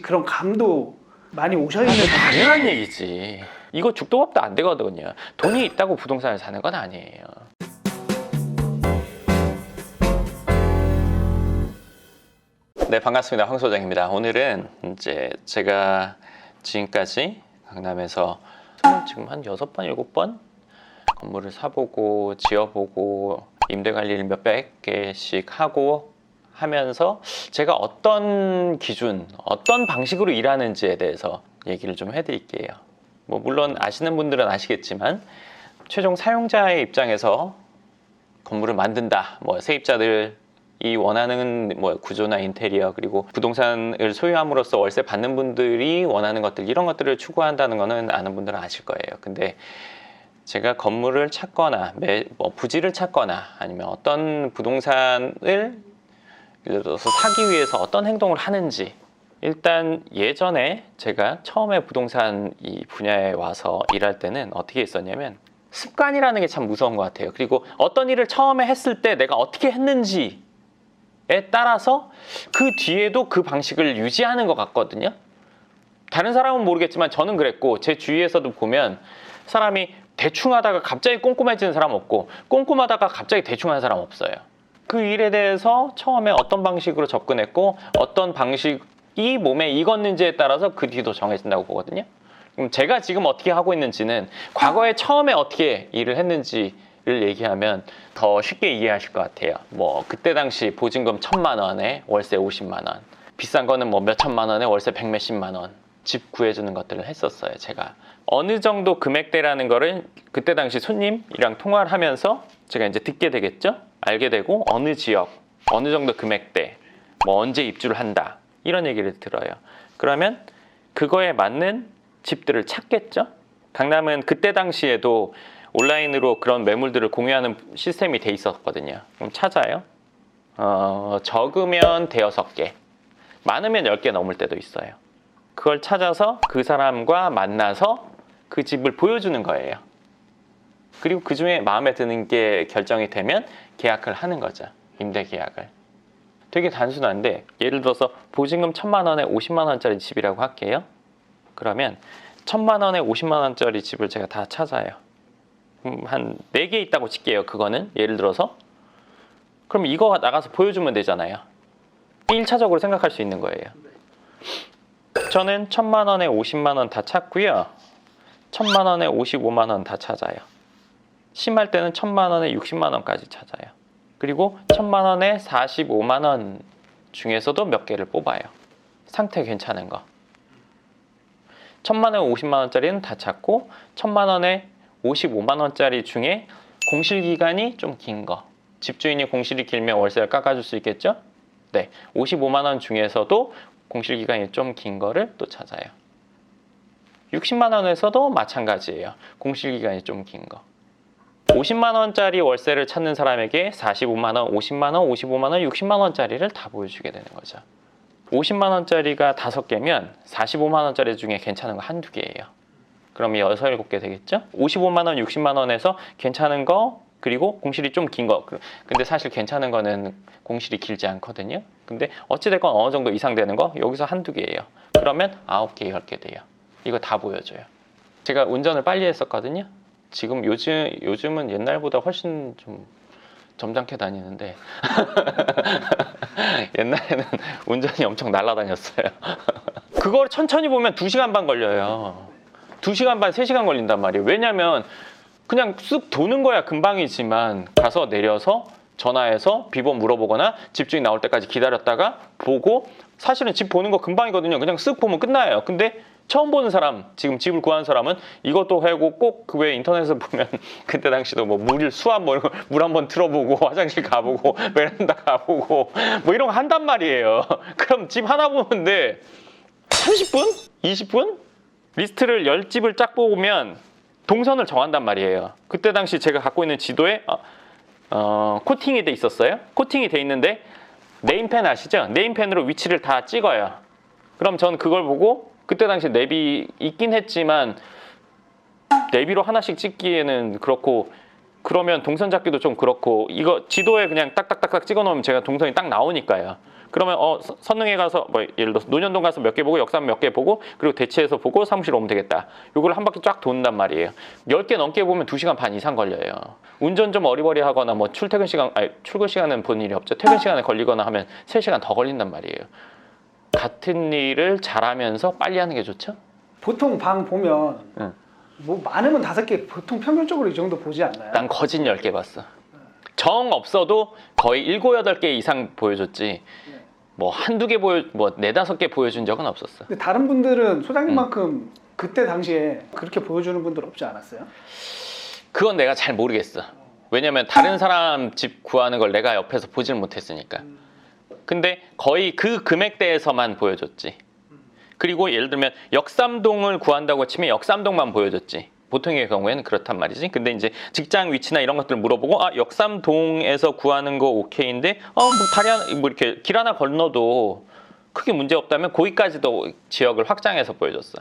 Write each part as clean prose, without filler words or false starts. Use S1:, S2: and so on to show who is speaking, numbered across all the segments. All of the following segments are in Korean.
S1: 그런 감도 많이 오셔있는
S2: 당연한 얘기지. 이거 죽도 밥도 안 되거든요. 돈이 있다고 부동산을 사는 건 아니에요. 네, 반갑습니다. 황 소장입니다. 오늘은 이제 제가 지금까지 강남에서 지금 한 6번, 7번 건물을 사보고 지어보고 임대 관리를 몇백 개씩 하고 하면서 제가 어떤 기준, 어떤 방식으로 일하는지에 대해서 얘기를 좀 해드릴게요. 뭐 물론 아시는 분들은 아시겠지만 최종 사용자의 입장에서 건물을 만든다. 뭐 세입자들이 원하는 뭐 구조나 인테리어 그리고 부동산을 소유함으로써 월세 받는 분들이 원하는 것들 이런 것들을 추구한다는 거는 아는 분들은 아실 거예요. 근데 제가 건물을 찾거나 뭐 부지를 찾거나 아니면 어떤 부동산을 예를 들어서 사기 위해서 어떤 행동을 하는지 일단 예전에 제가 처음에 부동산 이 분야에 와서 일할 때는 어떻게 했었냐면 습관이라는 게 참 무서운 것 같아요. 그리고 어떤 일을 처음에 했을 때 내가 어떻게 했는지에 따라서 그 뒤에도 그 방식을 유지하는 것 같거든요. 다른 사람은 모르겠지만 저는 그랬고 제 주위에서도 보면 사람이 대충 하다가 갑자기 꼼꼼해지는 사람 없고 꼼꼼하다가 갑자기 대충 하는 사람 없어요. 그 일에 대해서 처음에 어떤 방식으로 접근했고 어떤 방식이 몸에 익었는지에 따라서 그 뒤도 정해진다고 보거든요. 그럼 제가 지금 어떻게 하고 있는지는 과거에 처음에 어떻게 일을 했는지를 얘기하면 더 쉽게 이해하실 것 같아요. 뭐 그때 당시 보증금 1,000만 원에 월세 50만 원, 비싼 거는 뭐 몇천만 원에 월세 100몇십만 원 집 구해주는 것들을 했었어요. 제가 어느 정도 금액대라는 거를 그때 당시 손님이랑 통화를 하면서 제가 이제 듣게 되겠죠. 알게 되고 어느 지역, 어느 정도 금액대, 뭐 언제 입주를 한다 이런 얘기를 들어요. 그러면 그거에 맞는 집들을 찾겠죠. 강남은 그때 당시에도 온라인으로 그런 매물들을 공유하는 시스템이 돼 있었거든요. 그럼 찾아요. 적으면 5-6개, 많으면 10개 넘을 때도 있어요. 그걸 찾아서 그 사람과 만나서 그 집을 보여주는 거예요. 그리고 그 중에 마음에 드는 게 결정이 되면 계약을 하는 거죠. 임대 계약을. 되게 단순한데 예를 들어서 보증금 1,000만 원에 50만 원짜리 집이라고 할게요. 그러면 1,000만 원에 50만 원짜리 집을 제가 다 찾아요. 한 4개 있다고 칠게요. 그거는 예를 들어서. 그럼 이거 나가서 보여주면 되잖아요. 1차적으로 생각할 수 있는 거예요. 저는 1,000만 원에 50만 원 다 찾고요. 1,000만 원에 55만 원 다 찾아요. 심할 때는 1,000만 원에 60만 원까지 찾아요. 그리고 1,000만 원에 45만 원 중에서도 몇 개를 뽑아요. 상태 괜찮은 거. 1,000만 원에 50만 원짜리는 다 찾고 1,000만 원에 55만 원짜리 중에 공실기간이 좀 긴 거. 집주인이 공실이 길면 월세를 깎아줄 수 있겠죠? 네, 55만 원 중에서도 공실기간이 좀 긴 거를 또 찾아요. 60만 원에서도 마찬가지예요. 공실기간이 좀 긴 거. 50만 원짜리 월세를 찾는 사람에게 45만 원, 50만 원, 55만 원, 60만 원짜리를 다 보여주게 되는 거죠. 50만 원짜리가 5개면 45만 원짜리 중에 괜찮은 거 한두 개예요. 그럼 6, 7개 되겠죠? 55만 원, 60만 원에서 괜찮은 거 그리고 공실이 좀 긴 거. 근데 사실 괜찮은 거는 공실이 길지 않거든요. 근데 어찌됐건 어느 정도 이상 되는 거 여기서 한두 개예요. 그러면 9개, 10개 돼요. 이거 다 보여줘요. 제가 운전을 빨리 했었거든요. 지금 요즘은 옛날보다 훨씬 좀 점잖게 다니는데 옛날에는 운전이 엄청 날아다녔어요. 그걸 천천히 보면 2시간 반 걸려요. 2시간 반, 3시간 걸린단 말이에요. 왜냐면 그냥 쓱 도는 거야 금방이지만 가서 내려서 전화해서 비번 물어보거나 집주인 나올 때까지 기다렸다가 보고 사실은 집 보는 거 금방이거든요. 그냥 쓱 보면 끝나요. 근데 처음 보는 사람, 지금 집을 구하는 사람은 이것도 하고 꼭 그 외에 인터넷에서 보면 그때 당시도 뭐 수압 뭐 물 한번 틀어보고 화장실 가보고 베란다 가보고 뭐 이런 거 한단 말이에요. 그럼 집 하나 보는데 30분? 20분? 리스트를 10집을 쫙 보면 동선을 정한단 말이에요. 그때 당시 제가 갖고 있는 지도에 코팅이 돼 있었어요. 코팅이 돼 있는데 네임펜 아시죠? 네임펜으로 위치를 다 찍어요. 그럼 전 그걸 보고 그때 당시 내비 있긴 했지만 내비로 하나씩 찍기에는 그렇고 그러면 동선 잡기도 좀 그렇고 이거 지도에 그냥 딱딱딱딱 찍어 놓으면 제가 동선이 딱 나오니까요. 그러면 선릉에 가서 뭐 예를 들어서 논현동 가서 몇 개 보고 역삼 몇 개 보고 그리고 대치해서 보고 사무실 오면 되겠다. 요걸 한 바퀴 쫙 돈단 말이에요. 10개 넘게 보면 2시간 반 이상 걸려요. 운전 좀 어리버리하거나 뭐 출근 시간은 본 일이 없죠. 퇴근 시간에 걸리거나 하면 3시간 더 걸린단 말이에요. 같은 일을 잘하면서 빨리 하는 게 좋죠?
S1: 보통 방 보면
S2: 응.
S1: 뭐 많으면 5개, 보통 평균적으로 이 정도 보지 않나요?
S2: 난 거진 10개 봤어. 정 없어도 거의 7, 8개 이상 보여줬지. 뭐 한두 개 뭐 4, 5개 보여준 적은 없었어.
S1: 근데 다른 분들은 소장님만큼 그때 당시에 그렇게 보여주는 분들 없지 않았어요?
S2: 그건 내가 잘 모르겠어. 왜냐면 다른 사람 집 구하는 걸 내가 옆에서 보질 못했으니까. 근데 거의 그 금액대에서만 보여줬지. 그리고 예를 들면 역삼동을 구한다고 치면 역삼동만 보여줬지. 보통의 경우에는 그렇단 말이지. 근데 이제 직장 위치나 이런 것들을 물어보고 역삼동에서 구하는 거 오케이인데 뭐 다리 하나 뭐 이렇게 길 하나 건너도 크게 문제 없다면 거기까지도 지역을 확장해서 보여줬어.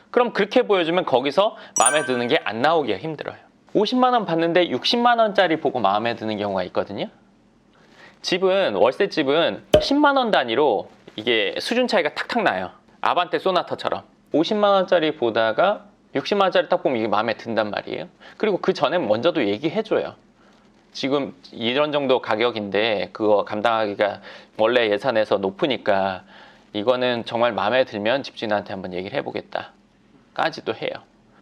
S2: 그럼 그렇게 보여주면 거기서 마음에 드는 게 안 나오기가 힘들어요. 50만 원 받는데 60만 원짜리 보고 마음에 드는 경우가 있거든요. 월세집은 10만 원 단위로 이게 수준 차이가 탁탁 나요. 아반떼 소나타처럼 50만 원짜리 보다가 60만 원짜리 딱 보면 이게 마음에 든단 말이에요. 그리고 그 전에 먼저도 얘기해줘요. 지금 이런 정도 가격인데 그거 감당하기가 원래 예산에서 높으니까 이거는 정말 마음에 들면 집주인한테 한번 얘기를 해보겠다 까지도 해요.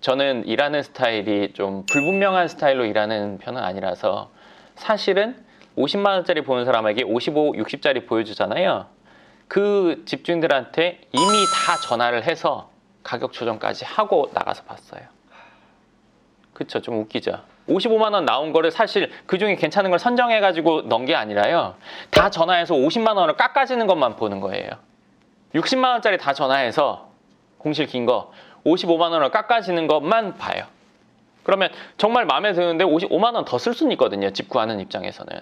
S2: 저는 일하는 스타일이 좀 불분명한 스타일로 일하는 편은 아니라서 사실은 50만 원짜리 보는 사람에게 55, 60짜리 보여주잖아요. 그 집주인들한테 이미 다 전화를 해서 가격 조정까지 하고 나가서 봤어요. 그쵸? 좀 웃기죠? 55만 원 나온 거를 사실 그중에 괜찮은 걸 선정해가지고 넣은 게 아니라요. 다 전화해서 50만 원을 깎아지는 것만 보는 거예요. 60만 원짜리 다 전화해서 공실 긴 거 55만 원을 깎아지는 것만 봐요. 그러면 정말 마음에 드는데 55만 원 더 쓸 수는 있거든요. 집 구하는 입장에서는.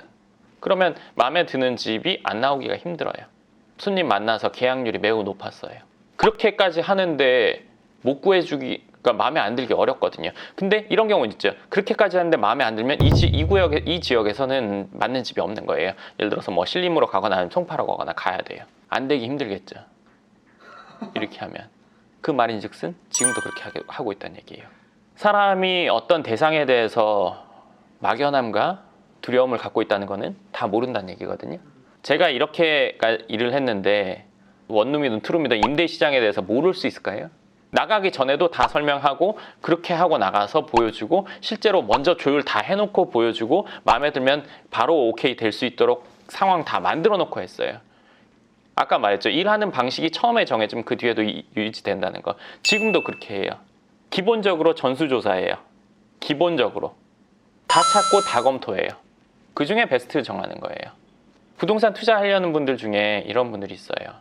S2: 그러면 마음에 드는 집이 안 나오기가 힘들어요. 손님 만나서 계약률이 매우 높았어요. 그렇게까지 하는데 못 구해주기, 그러니까 마음에 안 들기 어렵거든요. 근데 이런 경우는 있죠. 그렇게까지 하는데 마음에 안 들면 이 지역에서는 맞는 집이 없는 거예요. 예를 들어서 뭐 신림으로 가거나 아니면 송파로 가거나 가야 돼요. 안 되기 힘들겠죠. 이렇게 하면. 그 말인즉슨 지금도 그렇게 하고 있다는 얘기예요. 사람이 어떤 대상에 대해서 막연함과 두려움을 갖고 있다는 거는 다 모른다는 얘기거든요. 제가 이렇게 일을 했는데 원룸이든 투룸이든 임대시장에 대해서 모를 수 있을까요? 나가기 전에도 다 설명하고 그렇게 하고 나가서 보여주고 실제로 먼저 조율 다 해놓고 보여주고 마음에 들면 바로 오케이 될 수 있도록 상황 다 만들어 놓고 했어요. 아까 말했죠. 일하는 방식이 처음에 정해지면 그 뒤에도 유지된다는 거. 지금도 그렇게 해요. 기본적으로 전수조사예요. 기본적으로. 다 찾고 다 검토해요. 그 중에 베스트 정하는 거예요. 부동산 투자하려는 분들 중에 이런 분들이 있어요.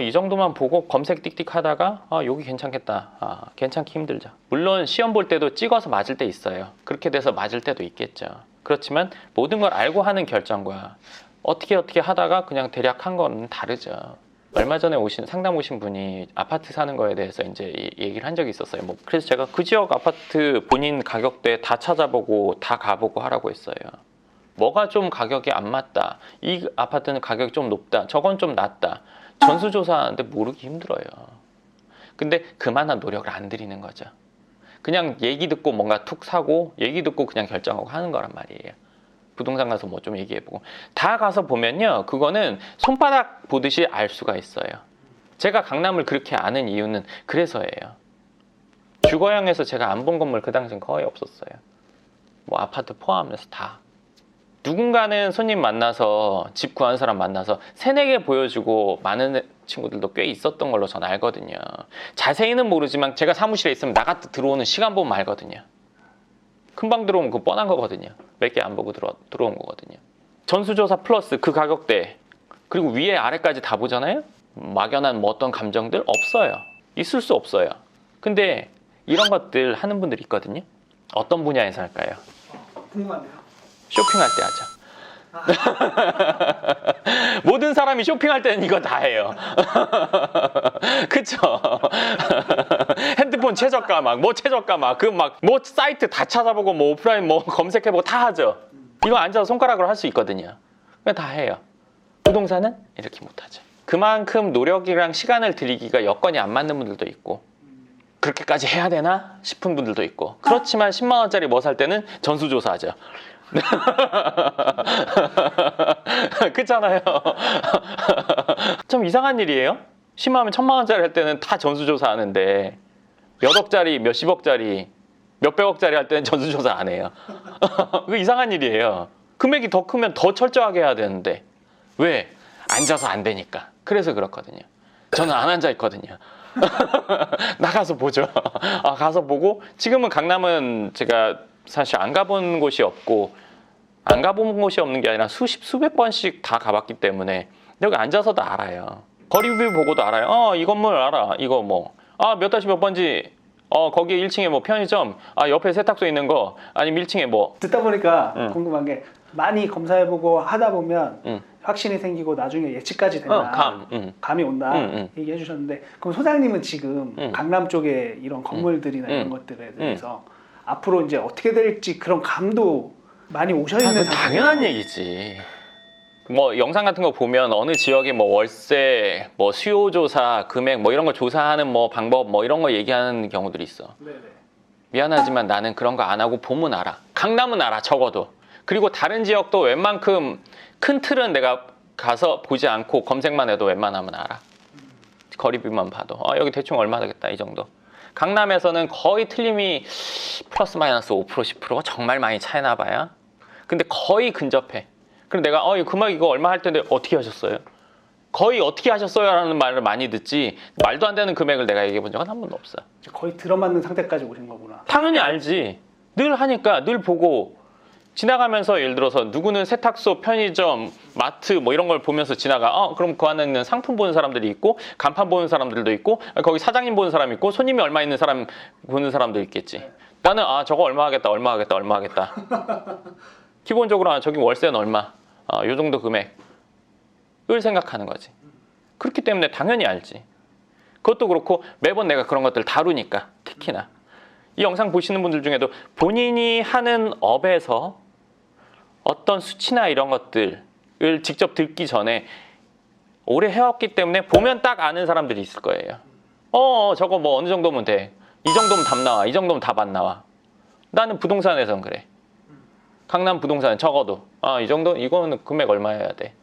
S2: 이 정도만 보고 검색 띡띡 하다가 여기 괜찮겠다. 괜찮기 힘들죠. 물론 시험 볼 때도 찍어서 맞을 때 있어요. 그렇게 돼서 맞을 때도 있겠죠. 그렇지만 모든 걸 알고 하는 결정과 어떻게 하다가 그냥 대략 한 건 다르죠. 얼마 전에 상담 오신 분이 아파트 사는 거에 대해서 이제 얘기를 한 적이 있었어요. 그래서 제가 그 지역 아파트 본인 가격대 다 찾아보고 다 가보고 하라고 했어요. 뭐가 좀 가격이 안 맞다. 이 아파트는 가격이 좀 높다. 저건 좀 낮다. 전수조사하는데 모르기 힘들어요. 근데 그만한 노력을 안 들이는 거죠. 그냥 얘기 듣고 뭔가 툭 사고 얘기 듣고 그냥 결정하고 하는 거란 말이에요. 부동산 가서 뭐 좀 얘기해보고 다 가서 보면요. 그거는 손바닥 보듯이 알 수가 있어요. 제가 강남을 그렇게 아는 이유는 그래서예요. 주거형에서 제가 안 본 건물 그 당시엔 거의 없었어요. 뭐 아파트 포함해서 다. 누군가는 손님 만나서 집 구한 사람 만나서 3, 4개 보여주고 많은 친구들도 꽤 있었던 걸로 전 알거든요. 자세히는 모르지만 제가 사무실에 있으면 나갔다 들어오는 시간 보면 알거든요. 금방 들어오면 그거 뻔한 거거든요. 몇 개 안 보고 들어온 거거든요. 전수조사 플러스 그 가격대 그리고 위에 아래까지 다 보잖아요. 막연한 뭐 어떤 감정들 없어요. 있을 수 없어요. 근데 이런 것들 하는 분들이 있거든요. 어떤 분야에서 할까요?
S1: 궁금한데요.
S2: 쇼핑할 때 하죠. 모든 사람이 쇼핑할 때는 이거 다 해요. 그쵸? 핸드폰 최저가 뭐 사이트 다 찾아보고 뭐 오프라인 뭐 검색해보고 다 하죠. 이거 앉아서 손가락으로 할 수 있거든요. 그냥 다 해요. 부동산은 이렇게 못하죠. 그만큼 노력이랑 시간을 들이기가 여건이 안 맞는 분들도 있고 그렇게까지 해야 되나 싶은 분들도 있고 그렇지만 10만 원짜리 뭐 살 때는 전수조사하죠. 그렇잖아요. 좀 이상한 일이에요. 10만 원이면 1000만 원짜리 할 때는 다 전수조사 하는데 몇 억짜리, 몇십억짜리, 몇백억짜리 할 때는 전수조사 안 해요. 그거 이상한 일이에요. 금액이 더 크면 더 철저하게 해야 되는데 왜? 앉아서 안 되니까. 그래서 그렇거든요. 저는 안 앉아 있거든요. 나가서 보죠. 가서 보고 지금은 강남은 제가 사실 안 가본 곳이 없고 안 가본 곳이 없는 게 아니라 수백 번씩 다 가봤기 때문에 여기 앉아서도 알아요. 거리뷰 보고도 알아요. 이 건물 알아. 이거 뭐 몇 다시 몇 번지 거기 1층에 뭐 편의점 옆에 세탁소 있는 거 아니면 1층에 뭐
S1: 듣다 보니까 궁금한 게 많이 검사해보고 하다 보면 확신이 생기고 나중에 예측까지 된다. 감이 온다. 얘기해 주셨는데 그럼 소장님은 지금 강남 쪽에 이런 건물들이나 이런 것들에 대해서 앞으로 이제 어떻게 될지 그런 감도 많이 오셔 있는 상태.
S2: 당연한 얘기지. 뭐 영상 같은 거 보면 어느 지역의 뭐 월세, 뭐 수요 조사, 금액 뭐 이런 거 조사하는 뭐 방법 뭐 이런 거 얘기하는 경우들이 있어.
S1: 네네.
S2: 미안하지만 나는 그런 거 안 하고 보면 알아. 강남은 알아 적어도. 그리고 다른 지역도 웬만큼 큰 틀은 내가 가서 보지 않고 검색만 해도 웬만하면 알아. 거리비만 봐도 여기 대충 얼마 되겠다 이 정도. 강남에서는 거의 틀림이 플러스 마이너스 5% 10%가 정말 많이 차이나 봐야. 근데 거의 근접해. 그럼 내가 이 금액 이거 얼마 할 텐데 어떻게 하셨어요? 거의 어떻게 하셨어요? 라는 말을 많이 듣지 말도 안 되는 금액을 내가 얘기해 본 적은 한 번도 없어.
S1: 거의 들어맞는 상태까지 오신 거구나.
S2: 당연히 알지. 늘 하니까 늘 보고 지나가면서 예를 들어서 누구는 세탁소, 편의점, 마트 뭐 이런 걸 보면서 지나가. 그럼 그 안에는 상품 보는 사람들이 있고 간판 보는 사람들도 있고 거기 사장님 보는 사람 있고 손님이 얼마 있는 사람 보는 사람도 있겠지. 나는 저거 얼마 하겠다 얼마 하겠다 얼마 하겠다. 기본적으로 저기 월세는 얼마 요 정도 금액을 생각하는 거지. 그렇기 때문에 당연히 알지. 그것도 그렇고 매번 내가 그런 것들 다루니까 특히나 이 영상 보시는 분들 중에도 본인이 하는 업에서 어떤 수치나 이런 것들을 직접 듣기 전에 오래 해왔기 때문에 보면 딱 아는 사람들이 있을 거예요. 저거 뭐 어느 정도면 돼. 이 정도면 답 나와. 이 정도면 답 안 나와. 나는 부동산에선 그래. 강남 부동산은 적어도 이 정도? 이거는 금액 얼마 해야 돼.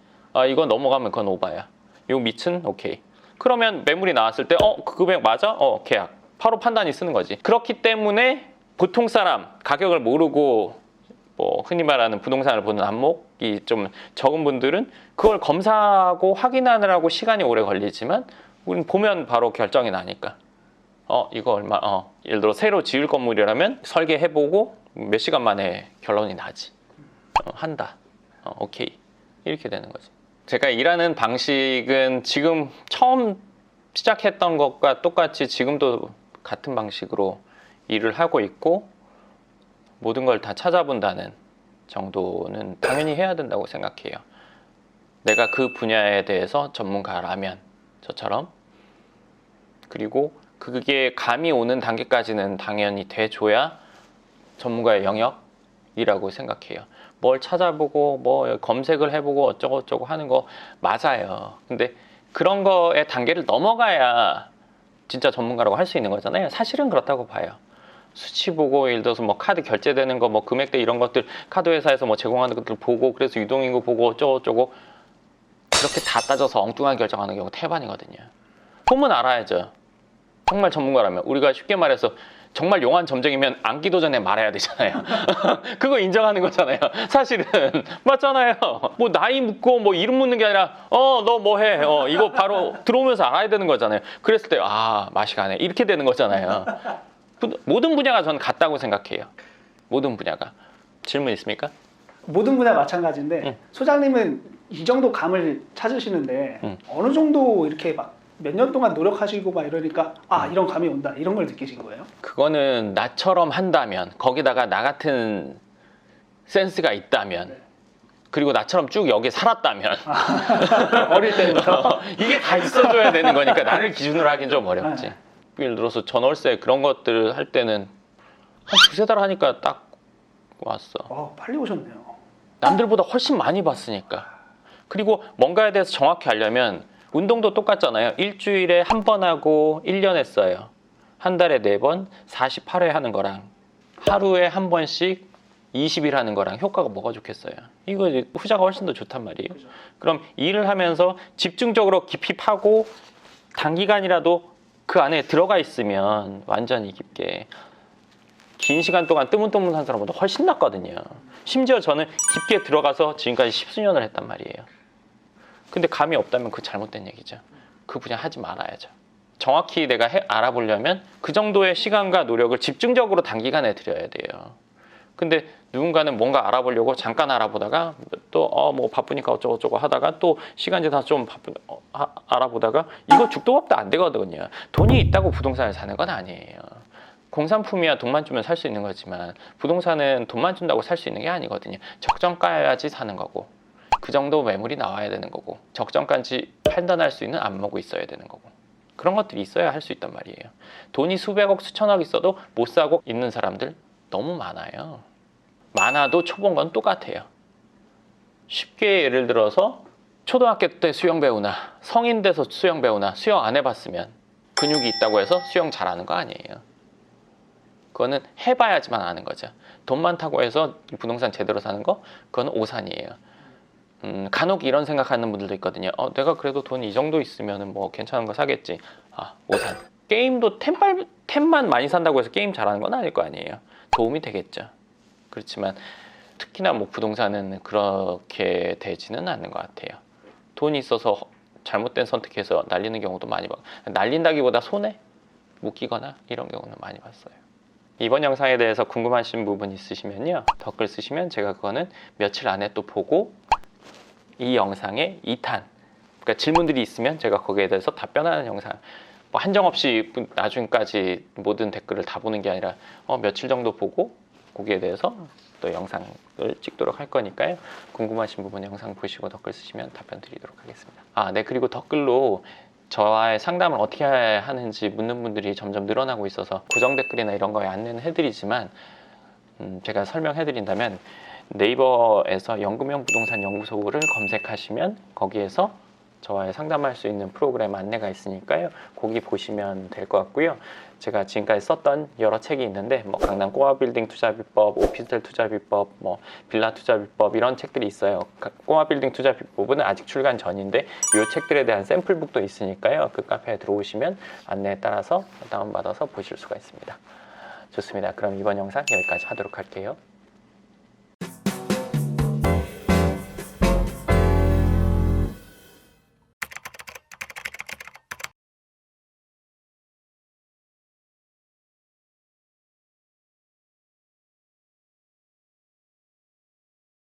S2: 이거 넘어가면 그건 오바야. 요 밑은 오케이. 그러면 매물이 나왔을 때 그 금액 맞아? 계약. 바로 판단이 쓰는 거지. 그렇기 때문에 보통 사람 가격을 모르고 뭐 흔히 말하는 부동산을 보는 안목이 좀 적은 분들은 그걸 검사하고 확인하느라고 시간이 오래 걸리지만 우리는 보면 바로 결정이 나니까 이거 얼마 예를 들어 새로 지을 건물이라면 설계해보고 몇 시간 만에 결론이 나지. 한다. 오케이. 이렇게 되는 거지. 제가 일하는 방식은 지금 처음 시작했던 것과 똑같이 지금도 같은 방식으로 일을 하고 있고 모든 걸 다 찾아본다는 정도는 당연히 해야 된다고 생각해요. 내가 그 분야에 대해서 전문가라면 저처럼. 그리고 그게 감이 오는 단계까지는 당연히 돼줘야 전문가의 영역이라고 생각해요. 뭘 찾아보고 뭐 검색을 해보고 어쩌고 하는 거 맞아요. 근데 그런 거의 단계를 넘어가야 진짜 전문가라고 할 수 있는 거잖아요. 사실은 그렇다고 봐요. 수치 보고 예를 들어서 뭐 카드 결제되는 거 뭐 금액대 이런 것들 카드 회사에서 뭐 제공하는 것들 보고 그래서 유동인구 보고 어쩌고 그렇게 다 따져서 엉뚱한 결정하는 경우 태반이거든요. 보면 알아야죠. 정말 전문가라면. 우리가 쉽게 말해서 정말 용한 점쟁이면 앉기도 전에 말해야 되잖아요. 그거 인정하는 거잖아요. 사실은 맞잖아요. 뭐 나이 묻고 뭐 이름 묻는 게 아니라 너 뭐 해? 이거 바로 들어오면서 알아야 되는 거잖아요. 그랬을 때 맛이 가네. 이렇게 되는 거잖아요. 모든 분야가 저는 같다고 생각해요. 모든 분야가. 질문 있습니까?
S1: 모든 분야 마찬가지인데 소장님은 이 정도 감을 찾으시는데 어느 정도 이렇게 막 몇 년 동안 노력하시고 막 이러니까 이런 감이 온다 이런 걸 느끼신 거예요?
S2: 그거는 나처럼 한다면 거기다가 나 같은 센스가 있다면 그리고 나처럼 쭉 여기 살았다면
S1: 어릴 때부터
S2: 이게 다 있어줘야 되는 거니까 나를 기준으로 하긴 좀 어렵지. 예를 들어서 전월세 그런 것들을 할 때는 한 두세 달 하니까 딱 왔어.
S1: 빨리 오셨네요.
S2: 남들보다 훨씬 많이 봤으니까. 그리고 뭔가에 대해서 정확히 알려면 운동도 똑같잖아요. 일주일에 한 번 하고 1년 했어요. 한 달에 4번 48회 하는 거랑 하루에 한 번씩 20일 하는 거랑 효과가 뭐가 좋겠어요? 이거 후자가 훨씬 더 좋단 말이에요.
S1: 그죠.
S2: 그럼 일을 하면서 집중적으로 깊이 파고 단기간이라도 그 안에 들어가 있으면 완전히 깊게 긴 시간 동안 뜨문뜨문한 사람보다 훨씬 낫거든요. 심지어 저는 깊게 들어가서 지금까지 10수년을 했단 말이에요. 근데 감이 없다면 그거 잘못된 얘기죠. 그 분야 하지 말아야죠. 정확히 내가 알아보려면 그 정도의 시간과 노력을 집중적으로 단기간에 들여야 돼요. 근데 누군가는 뭔가 알아보려고 잠깐 알아보다가 또 뭐 바쁘니까 어쩌고저쩌고 하다가 또 시간 지나서 좀 알아보다가 이거 죽도 밥도 안 되거든요. 돈이 있다고 부동산을 사는 건 아니에요. 공산품이야 돈만 주면 살 수 있는 거지만 부동산은 돈만 준다고 살 수 있는 게 아니거든요. 적정가여야지 사는 거고 그 정도 매물이 나와야 되는 거고 적정가인지 판단할 수 있는 안목이 있어야 되는 거고 그런 것들이 있어야 할 수 있단 말이에요. 돈이 수백억 수천억 있어도 못 사고 있는 사람들 너무 많아요. 많아도 초본 건 똑같아요. 쉽게 예를 들어서 초등학교 때 수영 배우나 성인 돼서 수영 배우나 수영 안 해봤으면 근육이 있다고 해서 수영 잘하는 거 아니에요. 그거는 해봐야지만 아는 거죠. 돈 많다고 해서 부동산 제대로 사는 거 그건 오산이에요. 간혹 이런 생각하는 분들도 있거든요. 내가 그래도 돈 이 정도 있으면 뭐 괜찮은 거 사겠지. 오산. 게임도 템만 많이 산다고 해서 게임 잘하는 건 아닐 거 아니에요. 도움이 되겠죠. 그렇지만 특히나 뭐 부동산은 그렇게 되지는 않는 것 같아요. 돈이 있어서 잘못된 선택해서 날리는 경우도 많이 봐요. 날린다기보다 손에 묶이거나 이런 경우는 많이 봤어요. 이번 영상에 대해서 궁금하신 부분 있으시면요. 댓글 쓰시면 제가 그거는 며칠 안에 또 보고 이 영상의 2탄 그러니까 질문들이 있으면 제가 거기에 대해서 답변하는 영상 뭐 한정없이 나중까지 모든 댓글을 다 보는 게 아니라 며칠 정도 보고 거기에 대해서 또 영상을 찍도록 할 거니까요. 궁금하신 부분 영상 보시고 댓글 쓰시면 답변 드리도록 하겠습니다. 네, 그리고 댓글로 저와의 상담을 어떻게 하는지 묻는 분들이 점점 늘어나고 있어서 고정 댓글이나 이런 거에 안내는 해드리지만 제가 설명해드린다면 네이버에서 연금형 부동산 연구소를 검색하시면 거기에서 저와의 상담할 수 있는 프로그램 안내가 있으니까요. 거기 보시면 될 것 같고요. 제가 지금까지 썼던 여러 책이 있는데 뭐 강남 꼬마빌딩 투자비법, 오피스텔 투자비법, 뭐 빌라 투자비법 이런 책들이 있어요. 꼬마빌딩 투자비법은 아직 출간 전인데 이 책들에 대한 샘플북도 있으니까요. 그 카페에 들어오시면 안내에 따라서 다운받아서 보실 수가 있습니다. 좋습니다. 그럼 이번 영상 여기까지 하도록 할게요.